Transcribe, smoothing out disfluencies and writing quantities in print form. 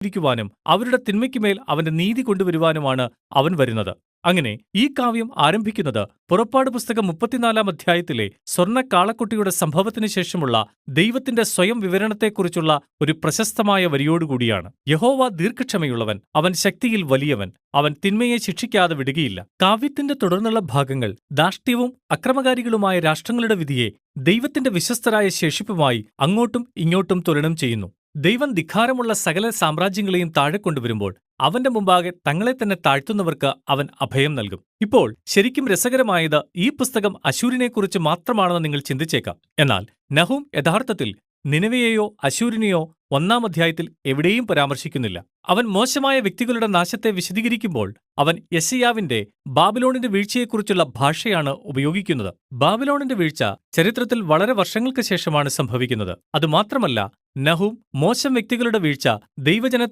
ിക്കുവാനും അവരുടെ തിന്മയ്ക്കുമേൽ അവന്റെ നീതി കൊണ്ടുവരുവാനുമാണ് അവൻ വരുന്നത്. അങ്ങനെ ഈ കാവ്യം ആരംഭിക്കുന്നത് പുറപ്പാട് പുസ്തകം 34 അധ്യായത്തിലെ സ്വർണ്ണ കാളക്കുട്ടിയുടെ സംഭവത്തിനു ശേഷമുള്ള ദൈവത്തിന്റെ സ്വയം വിവരണത്തെക്കുറിച്ചുള്ള ഒരു പ്രശസ്തമായ വരിയോടുകൂടിയാണ്. യഹോവ ദീർഘക്ഷമയുള്ളവൻ, അവൻ ശക്തിയിൽ വലിയവൻ, അവൻ തിന്മയെ ശിക്ഷിക്കാതെ വിടുകയില്ല. കാവ്യത്തിന്റെ തുടർന്നുള്ള ഭാഗങ്ങൾ ധാർഷ്ട്യവും അക്രമകാരികളുമായ രാഷ്ട്രങ്ങളുടെ വിധിയെ ദൈവത്തിന്റെ വിശ്വസ്തരായ ശേഷിപ്പുമായി അങ്ങോട്ടും ഇങ്ങോട്ടും തുലനം ചെയ്യുന്നു. ദൈവം ധിക്കാരമുള്ള സകല സാമ്രാജ്യങ്ങളെയും താഴെ കൊണ്ടുവരുമ്പോൾ അവന്റെ മുമ്പാകെ തങ്ങളെ തന്നെ താഴ്ത്തുന്നവർക്ക് അവൻ അഭയം നൽകും. ഇപ്പോൾ ശരിക്കും രസകരമായത് ഈ പുസ്തകം അശ്ശൂരിനെക്കുറിച്ച് മാത്രമാണെന്ന് നിങ്ങൾ ചിന്തിച്ചേക്കാം. എന്നാൽ നഹൂം യഥാർത്ഥത്തിൽ നിനവെയെയോ അശ്ശൂരിനെയോ 1-ാം അധ്യായത്തിൽ എവിടെയും പരാമർശിക്കുന്നില്ല. അവൻ മോശമായ വ്യക്തികളുടെ നാശത്തെ വിശദീകരിക്കുമ്പോൾ അവൻ യെശയ്യാവിന്റെ ബാബിലോണിന്റെ വീഴ്ചയെക്കുറിച്ചുള്ള ഭാഷയാണ് ഉപയോഗിക്കുന്നത്. ബാബിലോണിന്റെ വീഴ്ച ചരിത്രത്തിൽ വളരെ വർഷങ്ങൾക്ക് ശേഷമാണ് സംഭവിക്കുന്നത്. അതുമാത്രമല്ല, നഹൂം മോശം വ്യക്തികളുടെ വീഴ്ച ദൈവജനത്തെ